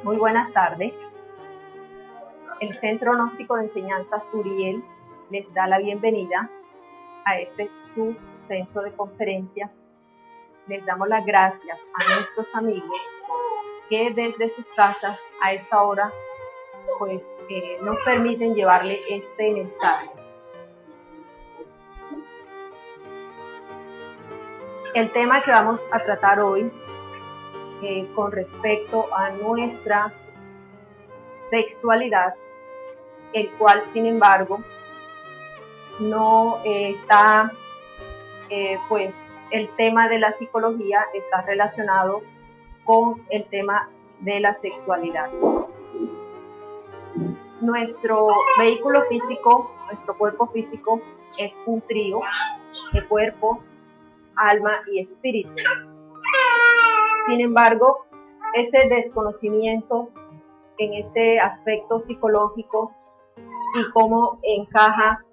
Muy buenas tardes. El Centro Gnóstico de Enseñanzas Uriel les da la bienvenida a este su centro de conferencias. Les damos las gracias a nuestros amigos que desde sus casas a esta hora nos permiten llevarle este mensaje. El tema que vamos a tratar hoy con respecto a nuestra sexualidad, el cual sin embargo no está, el tema de la psicología está relacionado con el tema de la sexualidad. Nuestro vehículo físico, nuestro cuerpo físico es un trío de cuerpo, alma y espíritu. Sin embargo, ese desconocimiento en este aspecto psicológico y cómo encaja,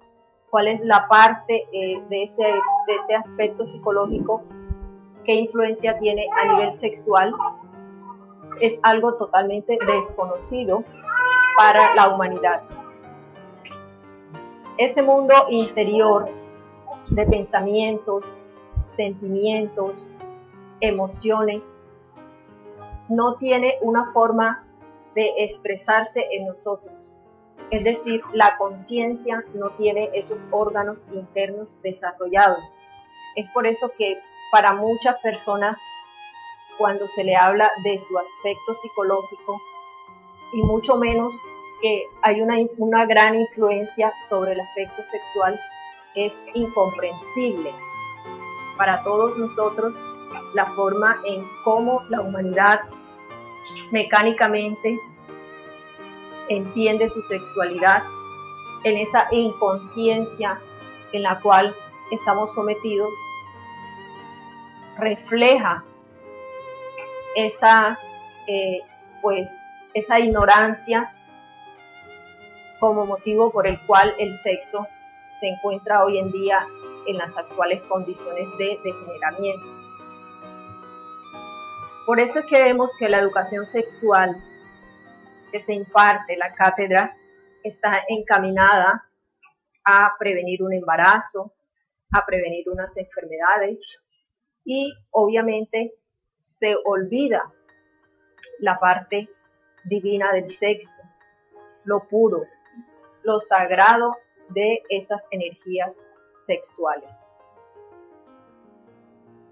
cuál es la parte de ese aspecto psicológico, qué influencia tiene a nivel sexual, es algo totalmente desconocido para la humanidad. Ese mundo interior de pensamientos, sentimientos, emociones, no tiene una forma de expresarse en nosotros. Es decir, la conciencia no tiene esos órganos internos desarrollados. Es por eso que para muchas personas, cuando se le habla de su aspecto psicológico, y mucho menos que hay una gran influencia sobre el aspecto sexual, es incomprensible para todos nosotros la forma en cómo la humanidad mecánicamente entiende su sexualidad, en esa inconsciencia en la cual estamos sometidos, refleja esa ignorancia como motivo por el cual el sexo se encuentra hoy en día en las actuales condiciones de degeneramiento. Por eso es que vemos que la educación sexual que se imparte, la cátedra, está encaminada a prevenir un embarazo, a prevenir unas enfermedades, y obviamente se olvida la parte divina del sexo, lo puro, lo sagrado de esas energías sexuales.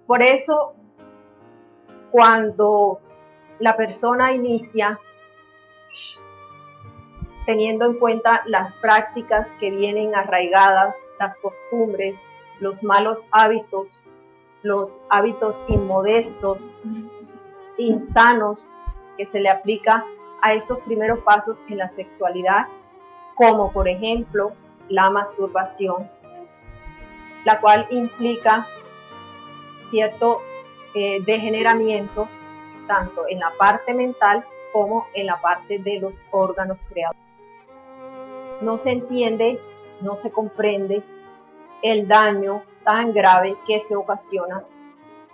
Por eso, cuando la persona inicia teniendo en cuenta las prácticas que vienen arraigadas, las costumbres, los malos hábitos, los hábitos inmodestos, insanos que se le aplica a esos primeros pasos en la sexualidad, como por ejemplo la masturbación, la cual implica cierto degeneramiento tanto en la parte mental como en la parte de los órganos creadores. No se entiende, no se comprende el daño tan grave que se ocasiona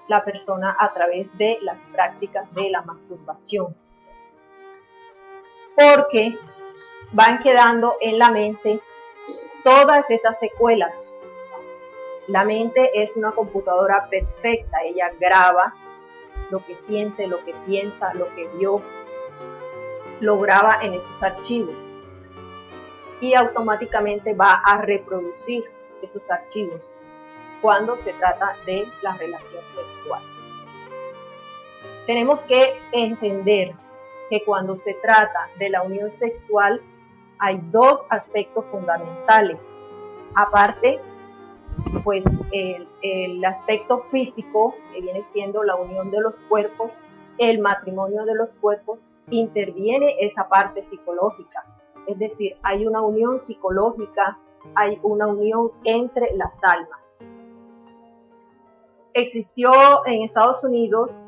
la persona a través de las prácticas de la masturbación, porque van quedando en la mente todas esas secuelas. La mente es una computadora perfecta, ella graba lo que siente, lo que piensa, lo que vio, lo graba en esos archivos y automáticamente va a reproducir esos archivos cuando se trata de la relación sexual. Tenemos que entender que cuando se trata de la unión sexual hay dos aspectos fundamentales. Aparte, el aspecto físico, que viene siendo la unión de los cuerpos, el matrimonio de los cuerpos, interviene esa parte psicológica. Es decir, hay una unión psicológica, hay una unión entre las almas. Existió en Estados Unidos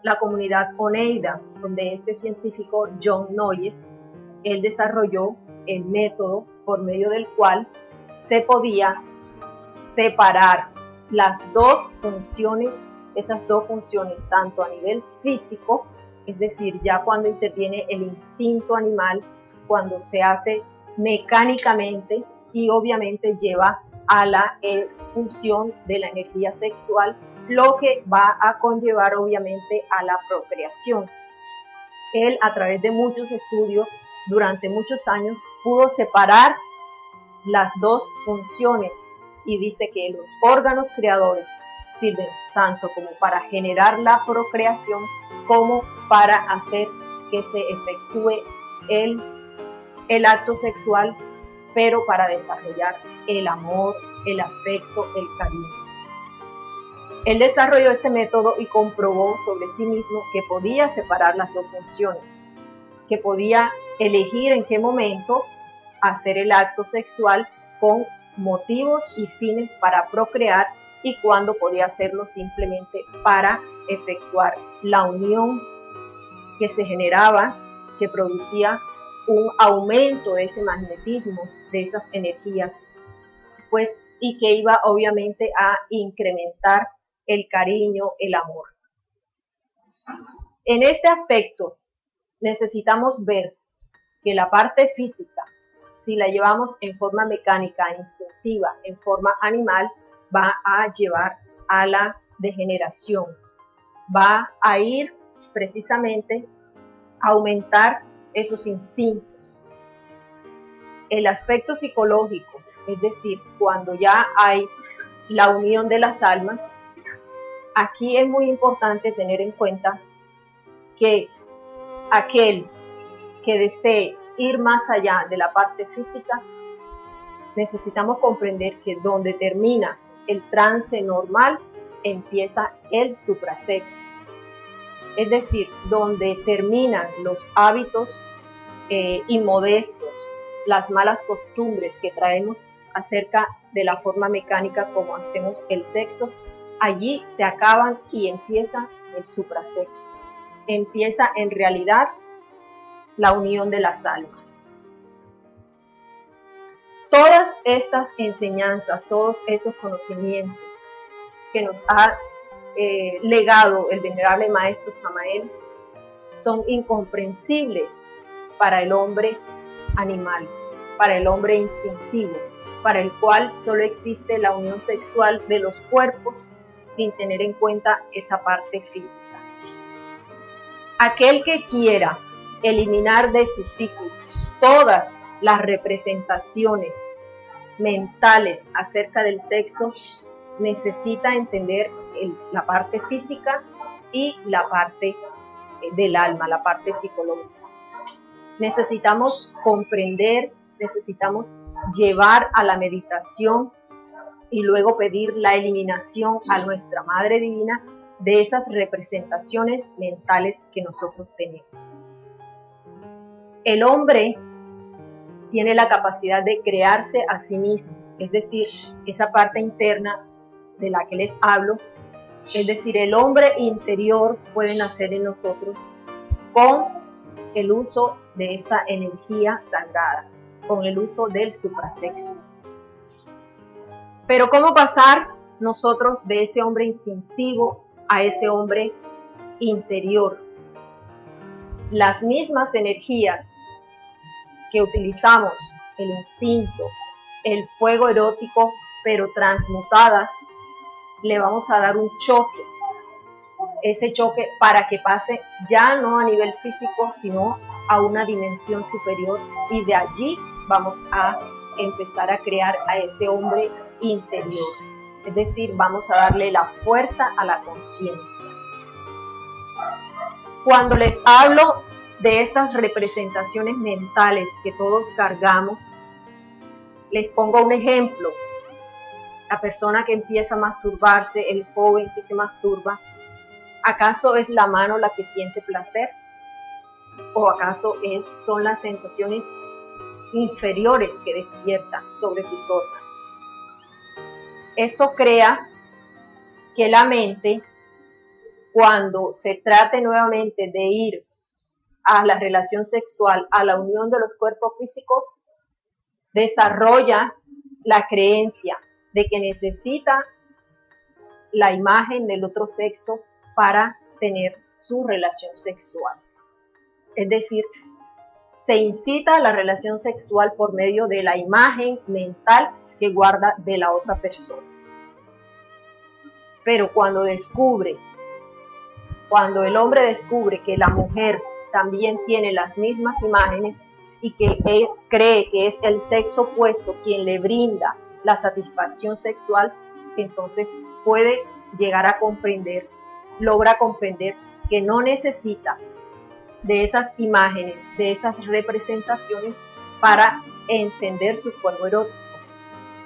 la comunidad Oneida, donde este científico John Noyes, él desarrolló el método por medio del cual se podía separar las dos funciones, esas dos funciones, tanto a nivel físico es decir, ya cuando interviene el instinto animal, cuando se hace mecánicamente y obviamente lleva a la expulsión de la energía sexual, lo que va a conllevar obviamente a la procreación. Él, a través de muchos estudios, durante muchos años, pudo separar las dos funciones y dice que los órganos creadores sirven tanto como para generar la procreación como para hacer que se efectúe el acto sexual, pero para desarrollar el amor, el afecto, el cariño. Él desarrolló este método y comprobó sobre sí mismo que podía separar las dos funciones, que podía elegir en qué momento hacer el acto sexual con motivos y fines para procrear y cuándo podía hacerlo simplemente para efectuar la unión que se generaba, que producía un aumento de ese magnetismo, de esas energías, pues, y que iba obviamente a incrementar el cariño, el amor. En este aspecto necesitamos ver que la parte física, si la llevamos en forma mecánica, instintiva, en forma animal, va a llevar a la degeneración, va a ir precisamente a aumentar esos instintos. El aspecto psicológico, es decir, cuando ya hay la unión de las almas, aquí es muy importante tener en cuenta que aquel que desee ir más allá de la parte física, necesitamos comprender que donde termina el trance normal, empieza el suprasexo. Es decir, donde terminan los hábitos inmodestos, las malas costumbres que traemos acerca de la forma mecánica como hacemos el sexo, allí se acaban y empieza el suprasexo. Empieza en realidad la unión de las almas. Todas estas enseñanzas, todos estos conocimientos que nos ha legado el venerable maestro Samael son incomprensibles para el hombre animal, para el hombre instintivo, para el cual solo existe la unión sexual de los cuerpos sin tener en cuenta esa parte física. Aquel que quiera eliminar de su psiquis todas las representaciones mentales acerca del sexo, necesita entender la parte física y la parte del alma, la parte psicológica. Necesitamos comprender, necesitamos llevar a la meditación y luego pedir la eliminación a nuestra Madre Divina de esas representaciones mentales que nosotros tenemos. El hombre tiene la capacidad de crearse a sí mismo, es decir, esa parte interna de la que les hablo, es decir, el hombre interior puede nacer en nosotros con el uso de esta energía sagrada, con el uso del suprasexo. Pero ¿cómo pasar nosotros de ese hombre instintivo a ese hombre interior? Las mismas energías que utilizamos, el instinto, el fuego erótico, pero transmutadas, le vamos a dar un choque. Ese choque para que pase ya no a nivel físico, sino a una dimensión superior, y de allí vamos a empezar a crear a ese hombre interior. Es decir, vamos a darle la fuerza a la conciencia. Cuando les hablo de estas representaciones mentales que todos cargamos, les pongo un ejemplo. La persona que empieza a masturbarse, el joven que se masturba, ¿acaso es la mano la que siente placer? ¿O acaso son las sensaciones inferiores que despierta sobre sus órganos? Esto crea que la mente, cuando se trate nuevamente de ir a la relación sexual, a la unión de los cuerpos físicos, desarrolla la creencia de que necesita la imagen del otro sexo para tener su relación sexual. Es decir, se incita a la relación sexual por medio de la imagen mental que guarda de la otra persona. Pero cuando el hombre descubre que la mujer también tiene las mismas imágenes y que él cree que es el sexo opuesto quien le brinda la satisfacción sexual, entonces puede llegar a logra comprender que no necesita de esas imágenes, de esas representaciones para encender su fuego erótico,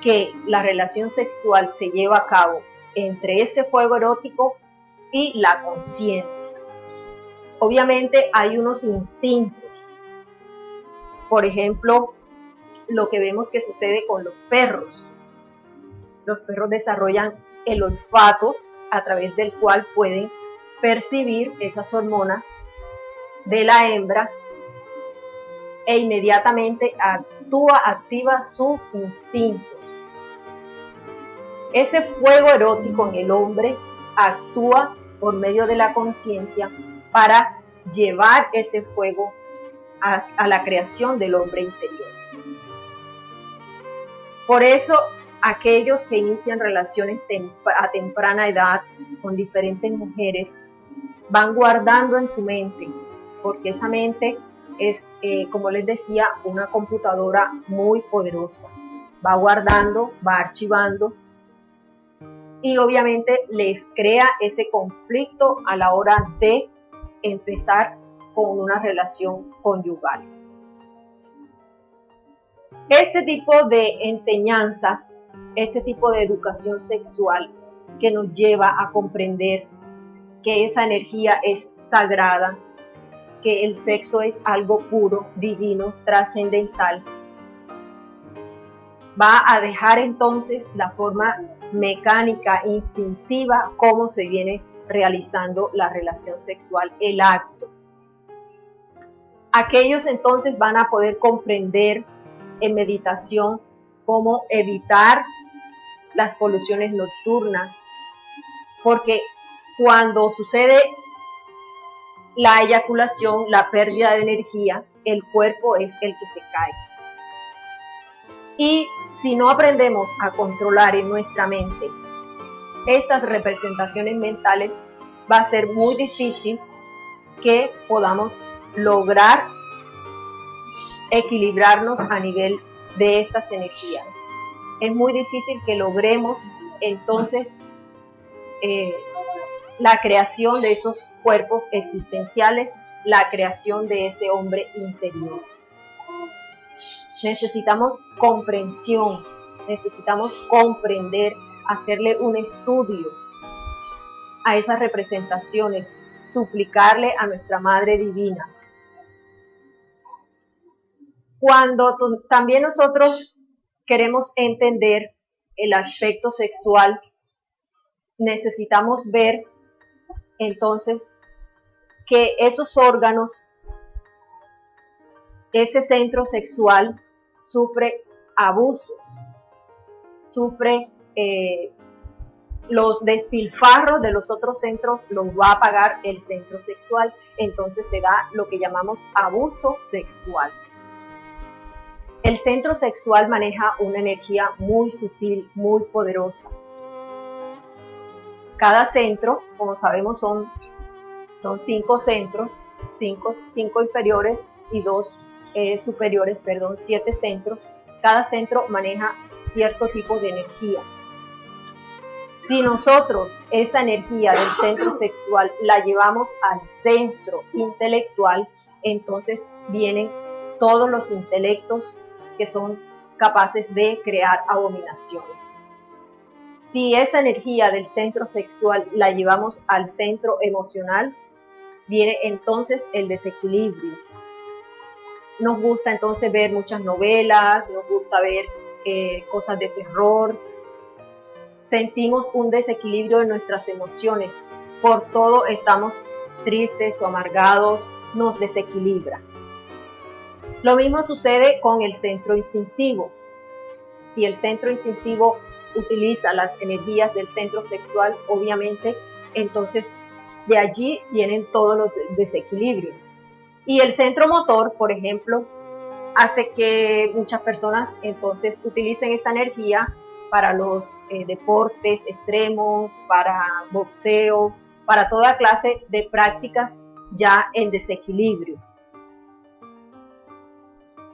que la relación sexual se lleva a cabo entre ese fuego erótico y la conciencia. Obviamente hay unos instintos, por ejemplo, lo que vemos que sucede con los perros. Los perros desarrollan el olfato a través del cual pueden percibir esas hormonas de la hembra e inmediatamente activa sus instintos. Ese fuego erótico en el hombre actúa por medio de la conciencia para llevar ese fuego a la creación del hombre interior. Por eso, aquellos que inician relaciones a temprana edad con diferentes mujeres van guardando en su mente, porque esa mente es, como les decía, una computadora muy poderosa. Va guardando, va archivando y obviamente les crea ese conflicto a la hora de empezar con una relación conyugal. Este tipo de enseñanzas, este tipo de educación sexual que nos lleva a comprender que esa energía es sagrada, que el sexo es algo puro, divino, trascendental, va a dejar entonces la forma mecánica, instintiva, cómo se viene realizando la relación sexual, el acto. Aquellos entonces van a poder comprender en meditación cómo evitar las poluciones nocturnas, porque cuando sucede la eyaculación, la pérdida de energía, el cuerpo es el que se cae. Y si no aprendemos a controlar en nuestra mente estas representaciones mentales, va a ser muy difícil que podamos lograr equilibrarnos a nivel de estas energías. Es muy difícil que logremos entonces la creación de esos cuerpos existenciales, la creación de ese hombre interior. Necesitamos comprensión, necesitamos comprender, hacerle un estudio a esas representaciones, suplicarle a nuestra Madre Divina. Cuando también nosotros queremos entender el aspecto sexual, necesitamos ver entonces que esos órganos, ese centro sexual sufre abusos, sufre los despilfarros de los otros centros, los va a pagar el centro sexual. Entonces se da lo que llamamos abuso sexual. El centro sexual maneja una energía muy sutil, muy poderosa. Cada centro, como sabemos, son 5 centros, 5 inferiores y 2 superiores, 7 centros. Cada centro maneja cierto tipo de energía. Si nosotros esa energía del centro sexual la llevamos al centro intelectual, entonces vienen todos los intelectos que son capaces de crear abominaciones. Si esa energía del centro sexual la llevamos al centro emocional, viene entonces el desequilibrio. Nos gusta entonces ver muchas novelas, nos gusta ver cosas de terror. Sentimos un desequilibrio en nuestras emociones. Por todo estamos tristes o amargados, nos desequilibra. Lo mismo sucede con el centro instintivo. Si el centro instintivo utiliza las energías del centro sexual, obviamente, entonces De allí vienen todos los desequilibrios. Y el centro motor, por ejemplo, hace que muchas personas entonces utilicen esa energía para los deportes extremos, para boxeo, para toda clase de prácticas ya en desequilibrio.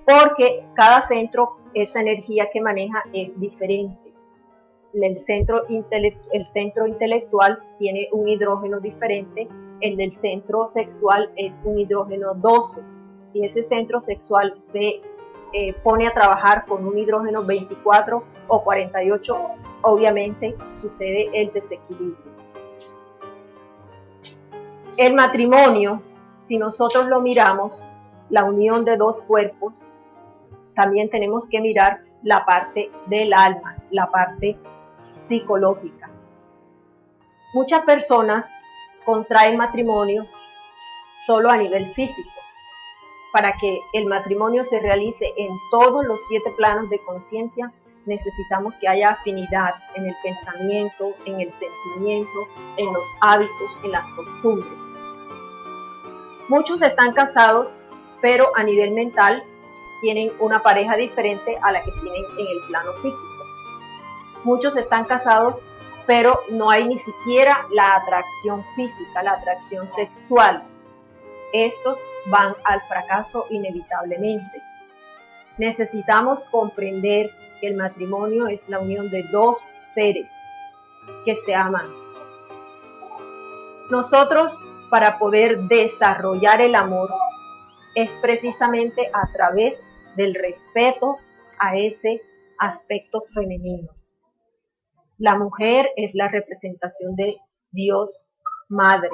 Porque cada centro, esa energía que maneja es diferente. El centro intelectual tiene un hidrógeno diferente, el del centro sexual es un hidrógeno 12. Si ese centro sexual se pone a trabajar con un hidrógeno 24 o 48, obviamente sucede el desequilibrio. El matrimonio, si nosotros lo miramos, la unión de dos cuerpos, también tenemos que mirar la parte del alma, la parte psicológica. Muchas personas contraen matrimonio solo a nivel físico. Para que el matrimonio se realice en todos los 7 planos de conciencia, necesitamos que haya afinidad en el pensamiento, en el sentimiento, en los hábitos, en las costumbres. Muchos están casados, pero a nivel mental tienen una pareja diferente a la que tienen en el plano físico. Muchos están casados, pero no hay ni siquiera la atracción física, la atracción sexual. Estos van al fracaso inevitablemente. Necesitamos comprender que el matrimonio es la unión de dos seres que se aman. Nosotros, para poder desarrollar el amor, es precisamente a través del respeto a ese aspecto femenino. La mujer es la representación de Dios Madre.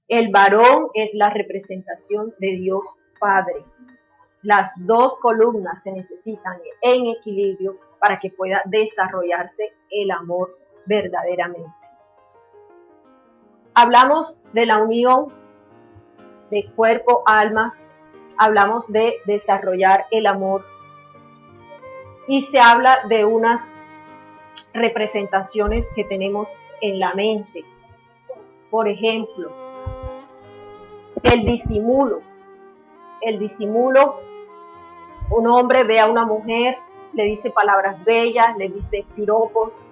El varón es la representación de Dios Padre. Las dos columnas se necesitan en equilibrio para que pueda desarrollarse el amor verdaderamente. Hablamos de la unión de cuerpo-alma, hablamos de desarrollar el amor y se habla de unas representaciones que tenemos en la mente. Por ejemplo, el disimulo. El disimulo, un hombre ve a una mujer, le dice palabras bellas, le dice piropos.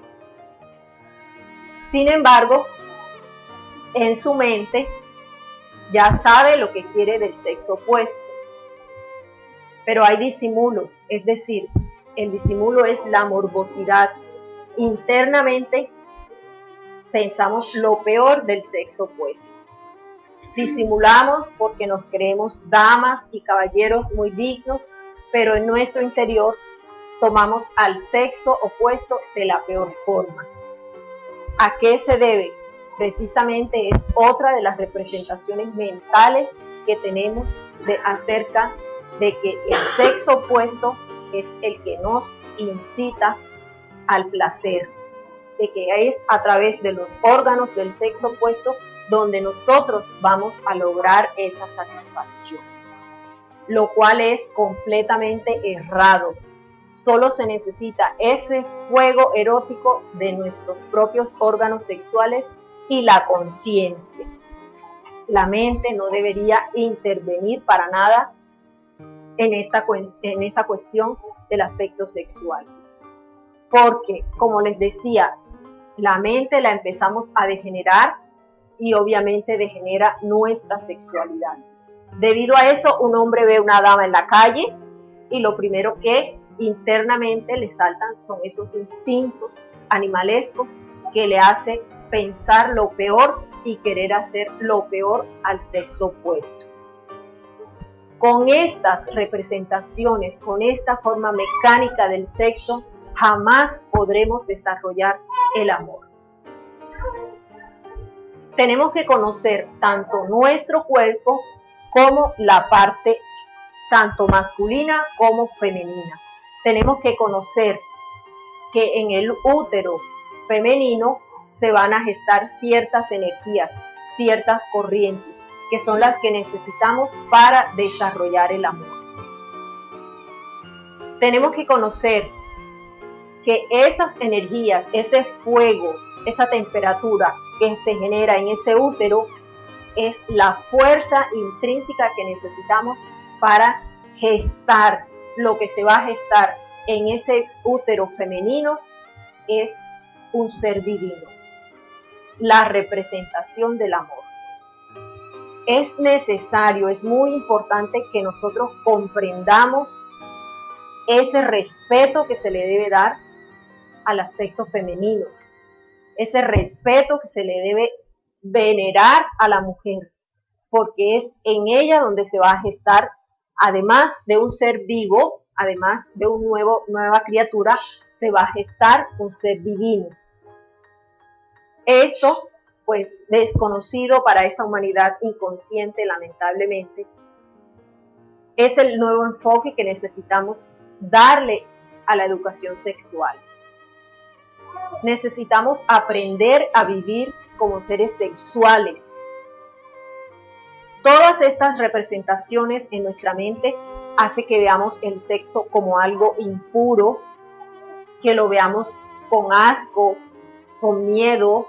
Sin embargo, en su mente ya sabe lo que quiere del sexo opuesto. Pero hay disimulo, es decir, el disimulo es la morbosidad. Internamente pensamos lo peor del sexo opuesto. Disimulamos porque nos creemos damas y caballeros muy dignos, pero en nuestro interior tomamos al sexo opuesto de la peor forma. ¿A qué se debe? Precisamente es otra de las representaciones mentales que tenemos acerca de que el sexo opuesto es el que nos incita al placer, de que es a través de los órganos del sexo opuesto donde nosotros vamos a lograr esa satisfacción, lo cual es completamente errado. Solo se necesita ese fuego erótico de nuestros propios órganos sexuales y la conciencia. La mente no debería intervenir para nada en esta cuestión del aspecto sexual. Porque, como les decía, la mente la empezamos a degenerar y obviamente degenera nuestra sexualidad. Debido a eso, un hombre ve una dama en la calle y lo primero que internamente le saltan son esos instintos animalescos que le hacen pensar lo peor y querer hacer lo peor al sexo opuesto. Con estas representaciones, con esta forma mecánica del sexo, jamás podremos desarrollar el amor. Tenemos que conocer tanto nuestro cuerpo como la parte tanto masculina como femenina. Tenemos que conocer que en el útero femenino se van a gestar ciertas energías, ciertas corrientes, que son las que necesitamos para desarrollar el amor. Tenemos que conocer que esas energías, ese fuego, esa temperatura, que se genera en ese útero es la fuerza intrínseca que necesitamos para gestar. Lo que se va a gestar en ese útero femenino es un ser divino, la representación del amor. Es necesario, es muy importante que nosotros comprendamos ese respeto que se le debe dar al aspecto femenino, ese respeto que se le debe venerar a la mujer, porque es en ella donde se va a gestar, además de un ser vivo, además de una nueva criatura, se va a gestar un ser divino. Esto, pues, desconocido para esta humanidad inconsciente, lamentablemente, es el nuevo enfoque que necesitamos darle a la educación sexual. Necesitamos aprender a vivir como seres sexuales. Todas estas representaciones en nuestra mente hace que veamos el sexo como algo impuro, que lo veamos con asco, con miedo,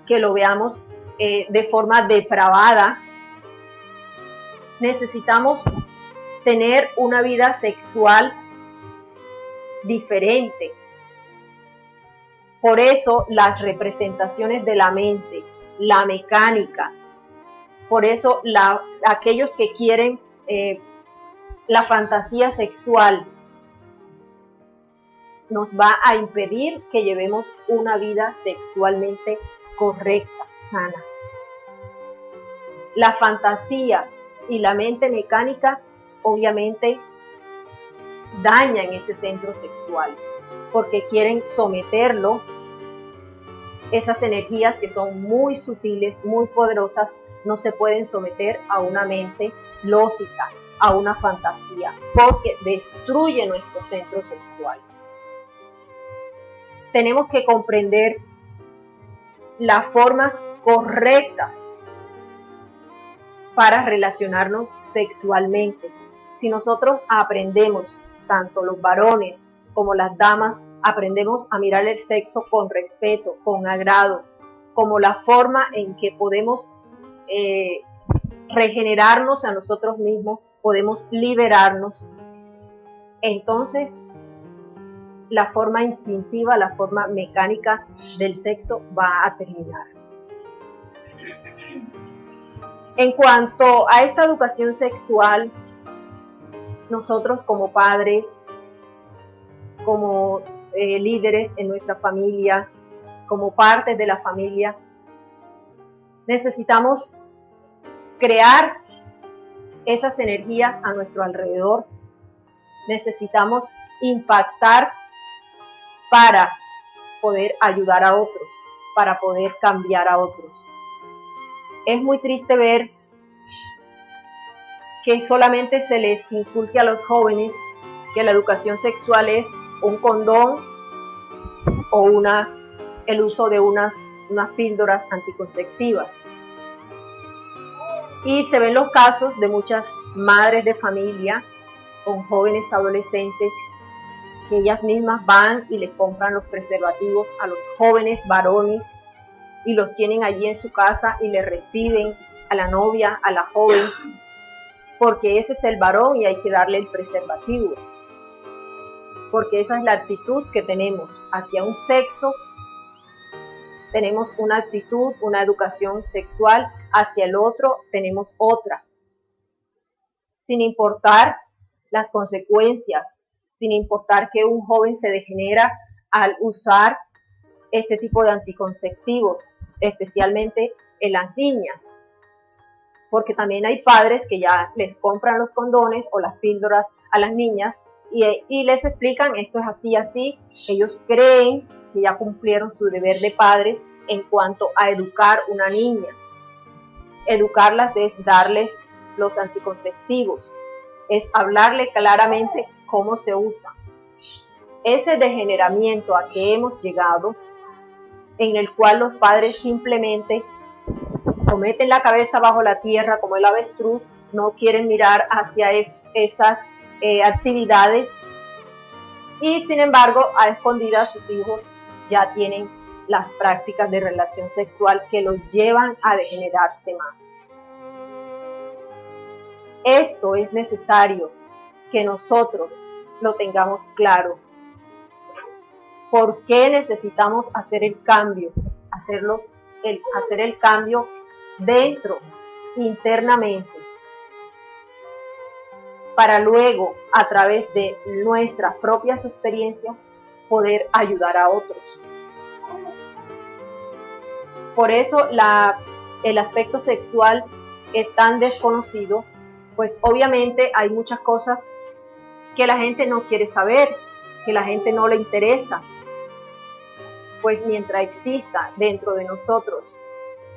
que lo veamos de forma depravada. Necesitamos tener una vida sexual diferente. Por eso las representaciones de la mente, la mecánica, por eso aquellos que quieren la fantasía sexual nos va a impedir que llevemos una vida sexualmente correcta, sana. La fantasía y la mente mecánica obviamente dañan ese centro sexual porque quieren someterlo. Esas energías que son muy sutiles, muy poderosas, no se pueden someter a una mente lógica, a una fantasía, porque destruye nuestro centro sexual. Tenemos que comprender las formas correctas para relacionarnos sexualmente. Si nosotros aprendemos, tanto los varones como las damas, aprendemos a mirar el sexo con respeto, con agrado, como la forma en que podemos regenerarnos a nosotros mismos, podemos liberarnos, entonces la forma instintiva, la forma mecánica del sexo va a terminar. En cuanto a esta educación sexual, nosotros como padres, como líderes en nuestra familia, como parte de la familia, necesitamos crear esas energías a nuestro alrededor. Necesitamos impactar para poder ayudar a otros, para poder cambiar a otros. Es muy triste ver que solamente se les inculque a los jóvenes que la educación sexual es un condón o el uso de unas píldoras anticonceptivas. Y se ven los casos de muchas madres de familia con jóvenes adolescentes que ellas mismas van y les compran los preservativos a los jóvenes varones y los tienen allí en su casa y le reciben a la novia, a la joven, porque ese es el varón y hay que darle el preservativo. Porque esa es la actitud que tenemos hacia un sexo. Tenemos una actitud, una educación sexual, hacia el otro tenemos otra. Sin importar las consecuencias, sin importar que un joven se degenera al usar este tipo de anticonceptivos, especialmente en las niñas. Porque también hay padres que ya les compran los condones o las píldoras a las niñas y les explican esto es así, así. Ellos creen que ya cumplieron su deber de padres en cuanto a educar una niña. Educarlas es darles los anticonceptivos, es hablarle claramente cómo se usa. Ese degeneramiento a que hemos llegado, en el cual los padres simplemente o meten la cabeza bajo la tierra como el avestruz, no quieren mirar hacia esas actividades y sin embargo a escondidas sus hijos ya tienen las prácticas de relación sexual que los llevan a degenerarse más. Esto es necesario que nosotros lo tengamos claro. ¿Por qué necesitamos hacer el cambio? Hacer el cambio dentro, internamente, para luego, a través de nuestras propias experiencias, poder ayudar a otros. Por eso el aspecto sexual es tan desconocido, pues obviamente hay muchas cosas que la gente no quiere saber, que la gente no le interesa. Pues mientras exista dentro de nosotros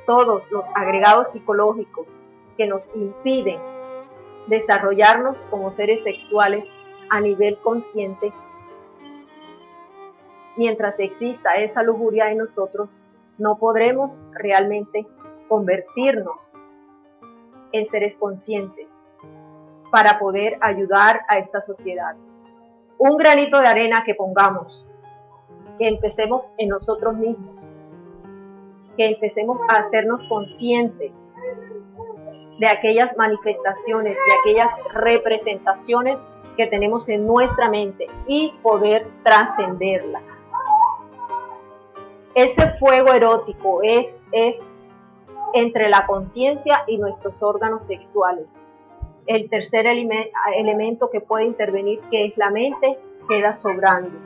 todos los agregados psicológicos que nos impiden desarrollarnos como seres sexuales a nivel consciente, mientras exista esa lujuria en nosotros, no podremos realmente convertirnos en seres conscientes para poder ayudar a esta sociedad. Un granito de arena que pongamos, que empecemos en nosotros mismos, que empecemos a hacernos conscientes de aquellas manifestaciones, de aquellas representaciones que tenemos en nuestra mente y poder trascenderlas. Ese fuego erótico es entre la conciencia y nuestros órganos sexuales. El tercer elemento que puede intervenir, que es la mente, queda sobrando.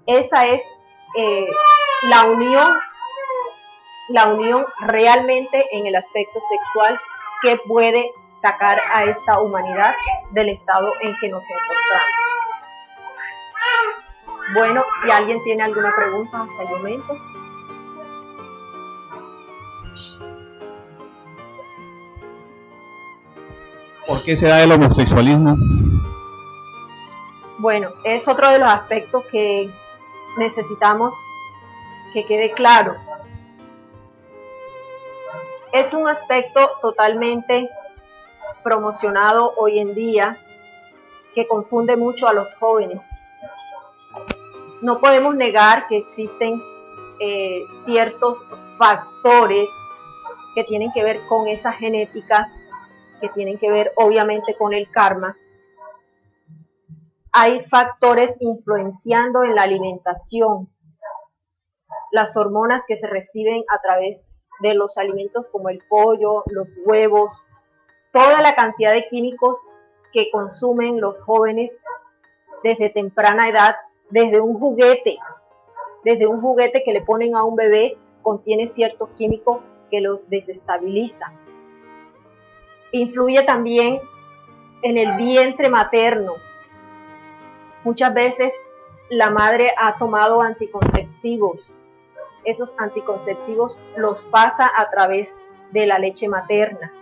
Esa es la unión realmente en el aspecto sexual que puede sacar a esta humanidad del estado en que nos encontramos. Bueno, si alguien tiene alguna pregunta hasta el momento. ¿Por qué se da el homosexualismo? Bueno, es otro de los aspectos que necesitamos que quede claro. Es un aspecto totalmente promocionado hoy en día que confunde mucho a los jóvenes. No podemos negar que existen ciertos factores que tienen que ver con esa genética, que tienen que ver obviamente con el karma. Hay factores influenciando en la alimentación, las hormonas que se reciben a través de los alimentos como el pollo, los huevos, toda la cantidad de químicos que consumen los jóvenes desde temprana edad, desde un juguete que le ponen a un bebé, contiene ciertos químicos que los desestabilizan. Influye también en el vientre materno. Muchas veces la madre ha tomado anticonceptivos. Esos anticonceptivos los pasa a través de la leche materna.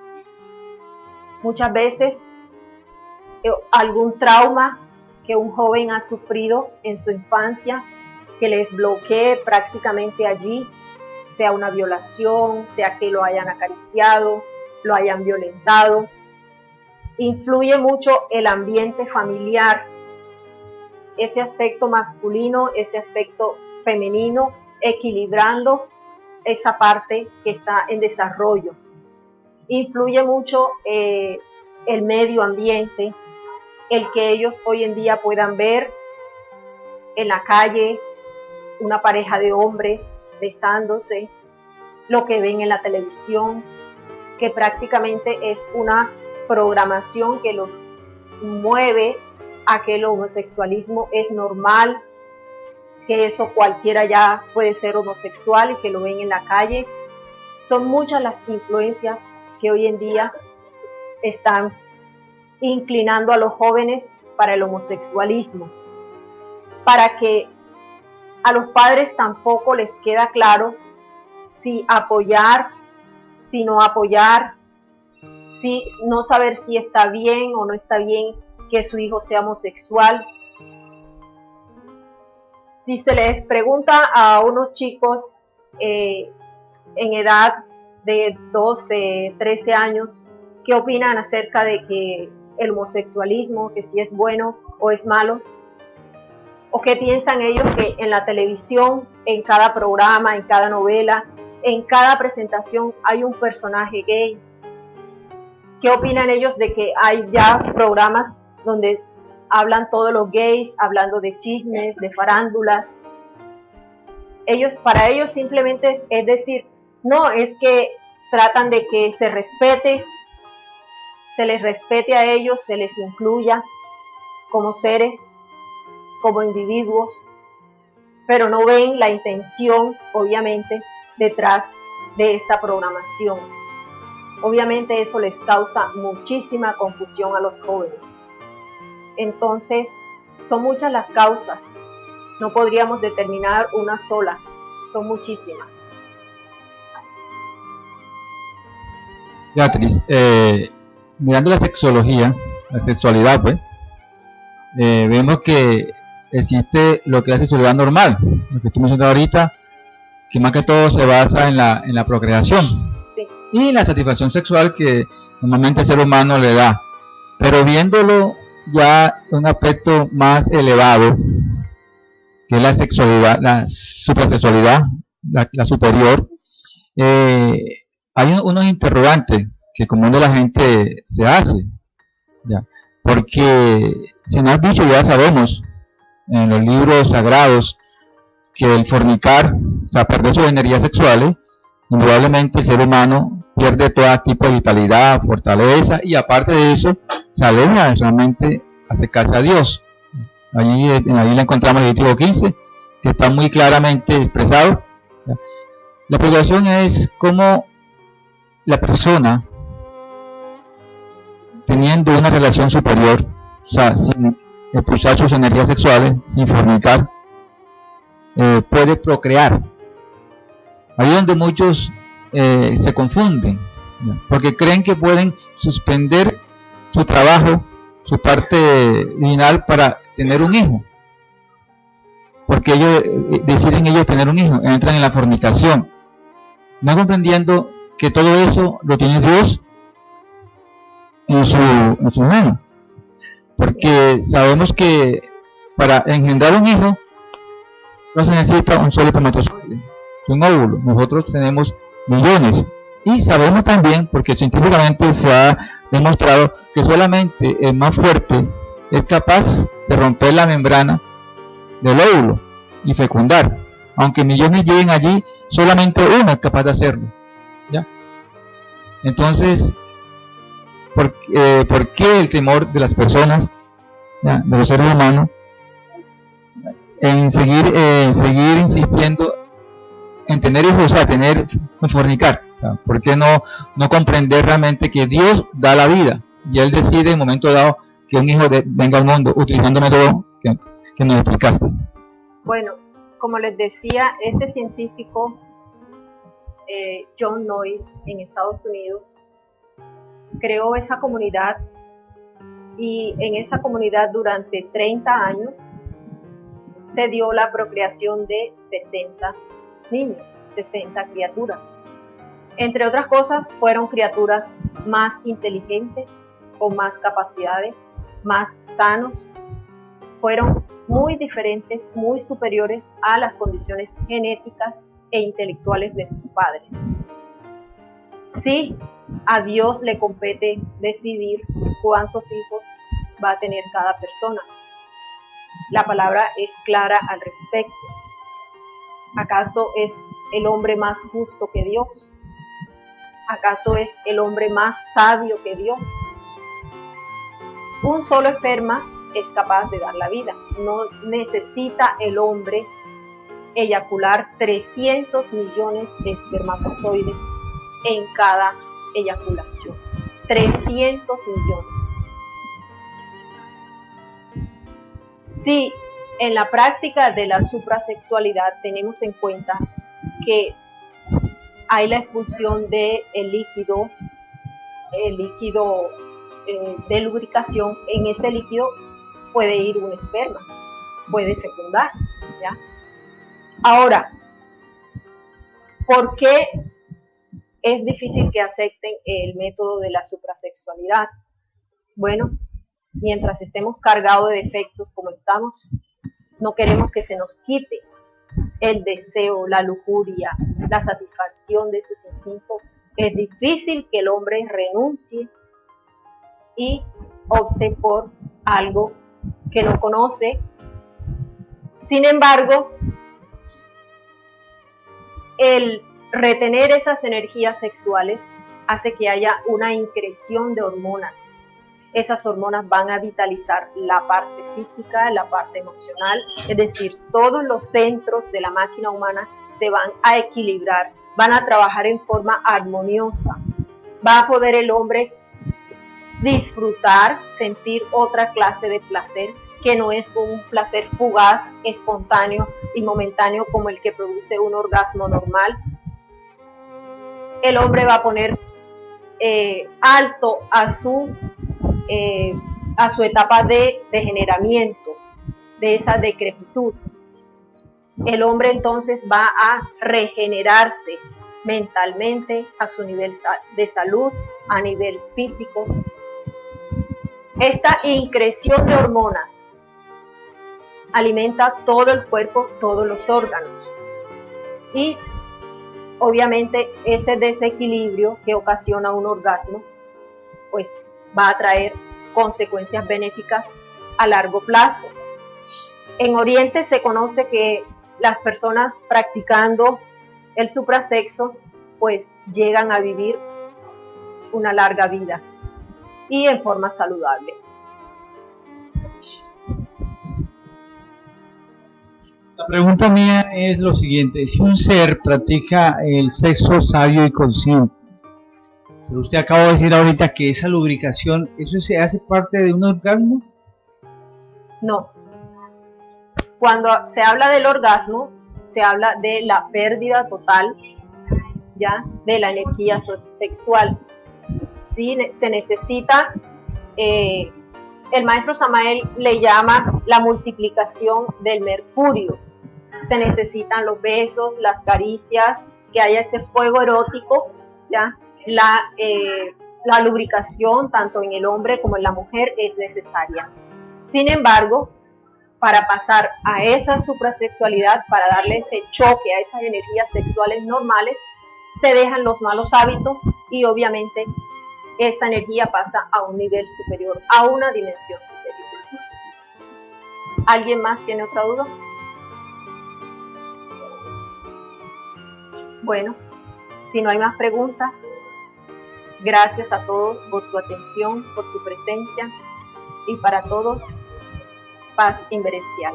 Muchas veces algún trauma que un joven ha sufrido en su infancia que les bloquee prácticamente allí, sea una violación, sea que lo hayan acariciado, lo hayan violentado. Influye mucho el ambiente familiar, ese aspecto masculino, ese aspecto femenino, equilibrando esa parte que está en desarrollo. Influye mucho el medio ambiente, el que ellos hoy en día puedan ver en la calle una pareja de hombres besándose, lo que ven en la televisión, que prácticamente es una programación que los mueve a que el homosexualismo es normal, que eso cualquiera ya puede ser homosexual y que lo ven en la calle. Son muchas las influencias que hoy en día están inclinando a los jóvenes para el homosexualismo, para que a los padres tampoco les queda claro si apoyar, si no apoyar, si no saber si está bien o no está bien que su hijo sea homosexual. Si se les pregunta a unos chicos en edad de 12, 13 años, ¿qué opinan acerca de que el homosexualismo, que si es bueno o es malo? ¿O qué piensan ellos que en la televisión, en cada programa, en cada novela, en cada presentación hay un personaje gay? ¿Qué opinan ellos de que hay ya programas donde hablan todos los gays, hablando de chismes, de farándulas? Para ellos simplemente es decir, no, es que tratan de que se les respete a ellos, se les incluya como seres, como individuos, pero no ven la intención, obviamente, detrás de esta programación. Obviamente eso les causa muchísima confusión a los jóvenes. Entonces, son muchas las causas. No podríamos determinar una sola, son muchísimas. Beatriz, mirando la sexología, la sexualidad, pues, vemos que existe lo que es la sexualidad normal, lo que tú mencionas ahorita, que más que todo se basa en la procreación, sí, y la satisfacción sexual que normalmente el ser humano le da. Pero viéndolo ya en un aspecto más elevado, que es la sexualidad, la suprasexualidad, la superior, hay unos interrogantes que comúnmente la gente se hace, ¿ya? Porque se nos ha dicho, ya sabemos, en los libros sagrados, que el fornicar, o sea, perder sus energías sexuales, indudablemente el ser humano pierde todo tipo de vitalidad, fortaleza, y aparte de eso, se aleja realmente a acercarse a Dios. Allí en la Biblia encontramos el Levítico 15, que está muy claramente expresado. La preocupación es cómo la persona, teniendo una relación superior, o sea, sin expulsar sus energías sexuales, sin fornicar, puede procrear. Ahí es donde muchos se confunden, ¿ya? Porque creen que pueden suspender su trabajo, su parte virginal para tener un hijo, porque ellos deciden tener un hijo, entran en la fornicación, no comprendiendo que todo eso lo tiene Dios en su mano, porque sabemos que para engendrar un hijo no se necesita un solo espermatozoide, un óvulo. Nosotros tenemos millones, y sabemos también, porque científicamente se ha demostrado, que solamente el más fuerte es capaz de romper la membrana del óvulo y fecundar. Aunque millones lleguen allí, solamente uno es capaz de hacerlo, ¿ya? Entonces, ¿por qué el temor de las personas, ¿ya?, de los seres humanos, en seguir insistiendo en tener hijos, o sea, fornicar? O sea, ¿por qué no comprender realmente que Dios da la vida y Él decide en un momento dado que un hijo venga al mundo utilizando el método que nos explicaste? Bueno, como les decía, este científico John Noyes en Estados Unidos creó esa comunidad, y en esa comunidad durante 30 años se dio la procreación de 60 niños, 60 criaturas. Entre otras cosas, fueron criaturas más inteligentes, con más capacidades, más sanos. Fueron muy diferentes, muy superiores a las condiciones genéticas e intelectuales de sus padres. Sí, a Dios le compete decidir cuántos hijos va a tener cada persona. La palabra es clara al respecto. ¿Acaso es el hombre más justo que Dios? ¿Acaso es el hombre más sabio que Dios? Un solo esperma es capaz de dar la vida. No necesita el hombre eyacular 300 millones de espermatozoides en cada eyaculación. 300 millones. Si en la práctica de la suprasexualidad tenemos en cuenta que hay la expulsión del líquido de lubricación, en ese líquido puede ir un esperma, puede fecundar, ¿ya? Ahora, ¿por qué es difícil que acepten el método de la suprasexualidad? Bueno, mientras estemos cargados de defectos como estamos, No queremos que se nos quite el deseo, la lujuria, la satisfacción de sus instintos. Es difícil que el hombre renuncie y opte por algo que no conoce. Sin embargo, el retener esas energías sexuales hace que haya una increción de hormonas. Esas hormonas van a vitalizar la parte física, la parte emocional, es decir, todos los centros de la máquina humana se van a equilibrar, van a trabajar en forma armoniosa. Va a poder el hombre disfrutar, sentir otra clase de placer, que no es un placer fugaz, espontáneo y momentáneo como el que produce un orgasmo normal. El hombre va a poner alto a su etapa de degeneramiento, de esa decrepitud. El hombre entonces va a regenerarse mentalmente, a su nivel de salud, a nivel físico. Esta increción de hormonas alimenta todo el cuerpo, todos los órganos. Y obviamente ese desequilibrio que ocasiona un orgasmo, pues va a traer consecuencias benéficas a largo plazo. En Oriente se conoce que las personas practicando el suprasexo, pues llegan a vivir una larga vida y en forma saludable. La pregunta mía es lo siguiente: si un ser practica el sexo sabio y consciente, pero usted acaba de decir ahorita que esa lubricación, ¿eso se hace parte de un orgasmo? No. Cuando se habla del orgasmo, se habla de la pérdida total, ¿ya?, de la energía sexual. Sí, se necesita, el maestro Samael le llama la multiplicación del mercurio. Se necesitan los besos, las caricias, que haya ese fuego erótico, ¿ya? La lubricación, tanto en el hombre como en la mujer, es necesaria. Sin embargo, para pasar a esa suprasexualidad, para darle ese choque a esas energías sexuales normales, se dejan los malos hábitos y obviamente esa energía pasa a un nivel superior, a una dimensión superior. ¿Alguien más tiene otra duda? Bueno, si no hay más preguntas, gracias a todos por su atención, por su presencia, y para todos, paz inverencial.